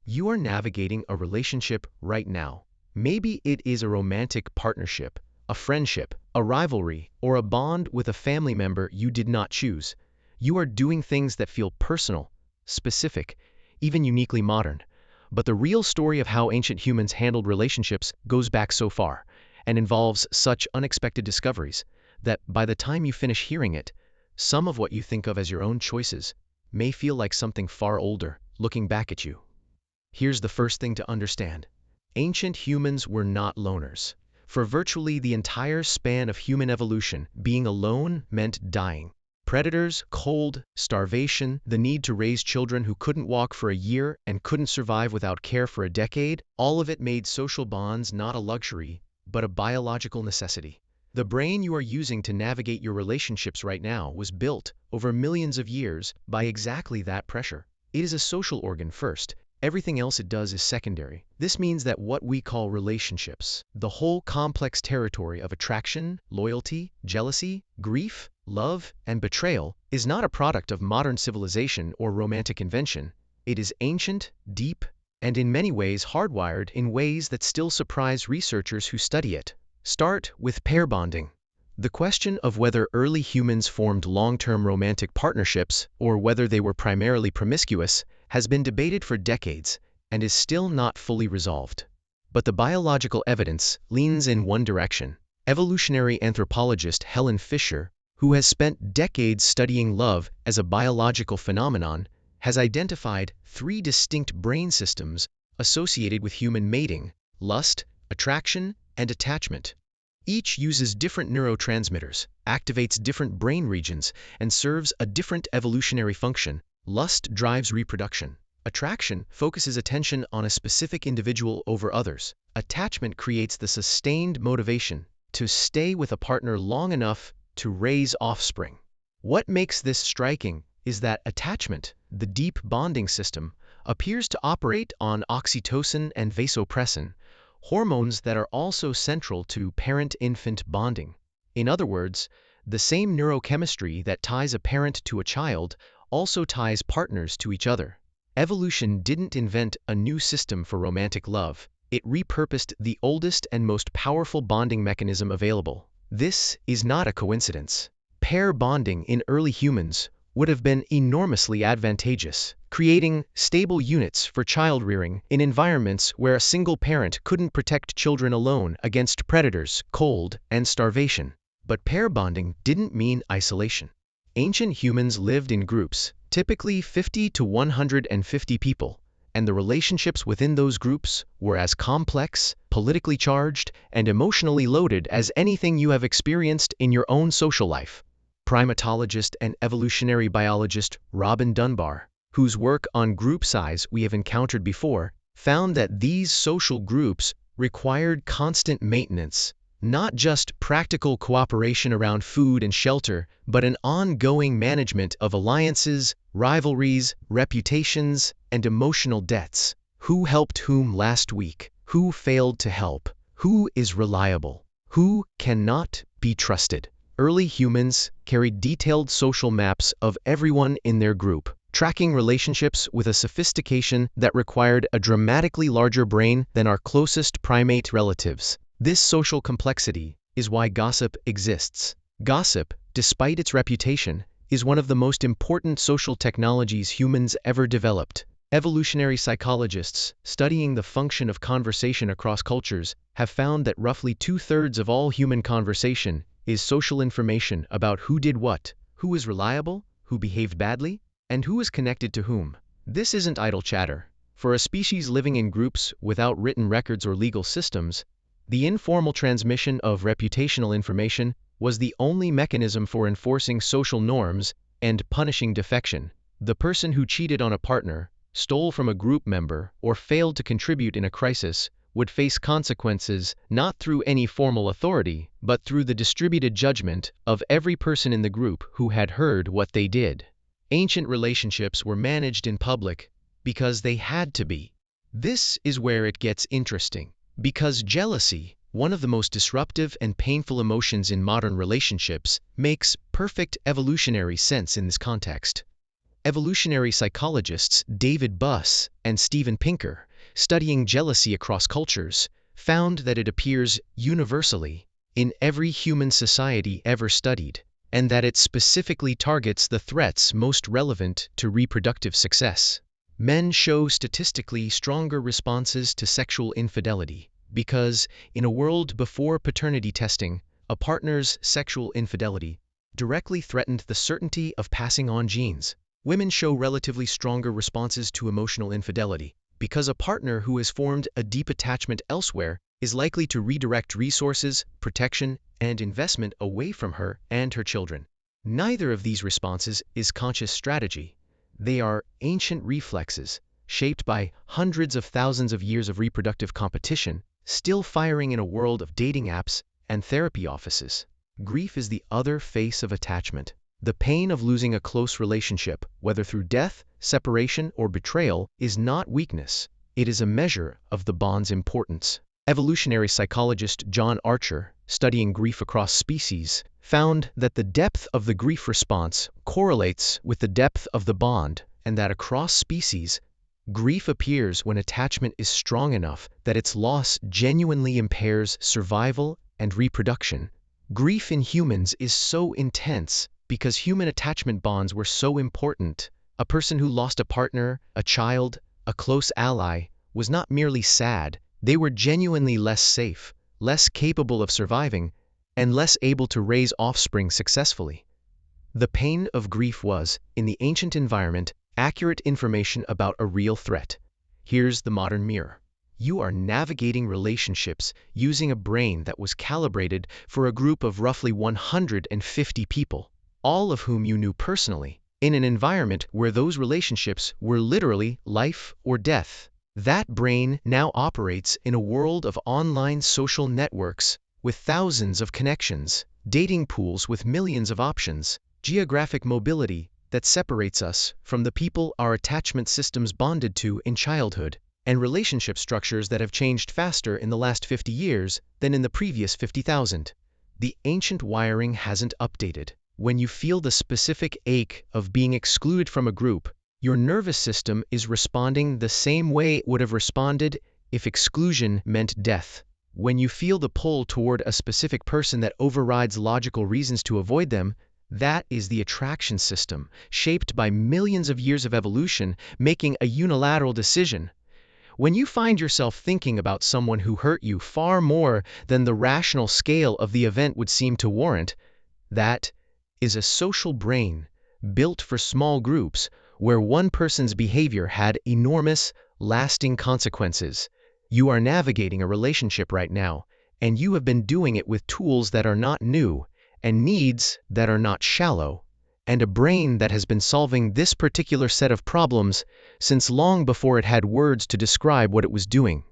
You are navigating a relationship right now. Maybe it is a romantic partnership, a friendship, a rivalry, or a bond with a family member you did not choose. You are doing things that feel personal, specific, even uniquely modern. But the real story of how ancient humans handled relationships goes back so far, and involves such unexpected discoveries, that by the time you finish hearing it, some of what you think of as your own choices may feel like something far older, looking back at you. Here's the first thing to understand. Ancient humans were not loners. For virtually the entire span of human evolution, being alone meant dying. Predators, cold, starvation, the need to raise children who couldn't walk for a year and couldn't survive without care for a decade, all of it made social bonds not a luxury, but a biological necessity. The brain you are using to navigate your relationships right now was built, over millions of years, by exactly that pressure. It is a social organ first. Everything else it does is secondary. This means that what we call relationships, the whole complex territory of attraction, loyalty, jealousy, grief, love, and betrayal, is not a product of modern civilization or romantic invention. It is ancient, deep, and in many ways hardwired in ways that still surprise researchers who study it. Start with pair bonding. The question of whether early humans formed long-term romantic partnerships or whether they were primarily promiscuous has been debated for decades and is still not fully resolved. But the biological evidence leans in one direction. Evolutionary anthropologist Helen Fisher, who has spent decades studying love as a biological phenomenon, has identified 3 distinct brain systems associated with human mating: lust, attraction, and attachment. Each uses different neurotransmitters, activates different brain regions, and serves a different evolutionary function. Lust drives reproduction. Attraction focuses attention on a specific individual over others. Attachment creates the sustained motivation to stay with a partner long enough to raise offspring. What makes this striking is that attachment, the deep bonding system, appears to operate on oxytocin and vasopressin, hormones that are also central to parent-infant bonding. In other words, the same neurochemistry that ties a parent to a child also ties partners to each other. Evolution didn't invent a new system for romantic love. It repurposed the oldest and most powerful bonding mechanism available. This is not a coincidence. Pair bonding in early humans would have been enormously advantageous, creating stable units for child rearing in environments where a single parent couldn't protect children alone against predators, cold, and starvation. But pair bonding didn't mean isolation. Ancient humans lived in groups, typically 50 to 150 people, and the relationships within those groups were as complex, politically charged, and emotionally loaded as anything you have experienced in your own social life. Primatologist and evolutionary biologist Robin Dunbar, whose work on group size we have encountered before, found that these social groups required constant maintenance, not just practical cooperation around food and shelter, but an ongoing management of alliances, rivalries, reputations, and emotional debts. Who helped whom last week? Who failed to help? Who is reliable? Who cannot be trusted? Early humans carried detailed social maps of everyone in their group, tracking relationships with a sophistication that required a dramatically larger brain than our closest primate relatives. This social complexity is why gossip exists. Gossip, despite its reputation, is one of the most important social technologies humans ever developed. Evolutionary psychologists studying the function of conversation across cultures have found that roughly 2/3 of all human conversation is social information about who did what, who is reliable, who behaved badly, and who is connected to whom. This isn't idle chatter. For a species living in groups without written records or legal systems, the informal transmission of reputational information was the only mechanism for enforcing social norms and punishing defection. The person who cheated on a partner, stole from a group member, or failed to contribute in a crisis would face consequences not through any formal authority, but through the distributed judgment of every person in the group who had heard what they did. Ancient relationships were managed in public because they had to be. This is where it gets interesting. Because jealousy, one of the most disruptive and painful emotions in modern relationships, makes perfect evolutionary sense in this context. Evolutionary psychologists David Buss and Steven Pinker, studying jealousy across cultures, found that it appears universally in every human society ever studied, and that it specifically targets the threats most relevant to reproductive success. Men show statistically stronger responses to sexual infidelity because, in a world before paternity testing, a partner's sexual infidelity directly threatened the certainty of passing on genes. Women show relatively stronger responses to emotional infidelity because a partner who has formed a deep attachment elsewhere is likely to redirect resources, protection, and investment away from her and her children. Neither of these responses is conscious strategy. They are ancient reflexes, shaped by hundreds of thousands of years of reproductive competition, still firing in a world of dating apps and therapy offices. Grief is the other face of attachment. The pain of losing a close relationship, whether through death, separation, or betrayal, is not weakness. It is a measure of the bond's importance. Evolutionary psychologist John Archer, studying grief across species, found that the depth of the grief response correlates with the depth of the bond, and that across species, grief appears when attachment is strong enough that its loss genuinely impairs survival and reproduction. Grief in humans is so intense because human attachment bonds were so important. A person who lost a partner, a child, a close ally, was not merely sad, they were genuinely less safe, less capable of surviving, and less able to raise offspring successfully. The pain of grief was, in the ancient environment, accurate information about a real threat. Here's the modern mirror. You are navigating relationships using a brain that was calibrated for a group of roughly 150 people, all of whom you knew personally, in an environment where those relationships were literally life or death. That brain now operates in a world of online social networks with thousands of connections, dating pools with millions of options, geographic mobility that separates us from the people our attachment systems bonded to in childhood, and relationship structures that have changed faster in the last 50 years than in the previous 50,000. The ancient wiring hasn't updated. When you feel the specific ache of being excluded from a group, your nervous system is responding the same way it would have responded if exclusion meant death. When you feel the pull toward a specific person that overrides logical reasons to avoid them, that is the attraction system, shaped by millions of years of evolution, making a unilateral decision. When you find yourself thinking about someone who hurt you far more than the rational scale of the event would seem to warrant, that is a social brain built for small groups where one person's behavior had enormous, lasting consequences. You are navigating a relationship right now, and you have been doing it with tools that are not new, and needs that are not shallow, and a brain that has been solving this particular set of problems since long before it had words to describe what it was doing.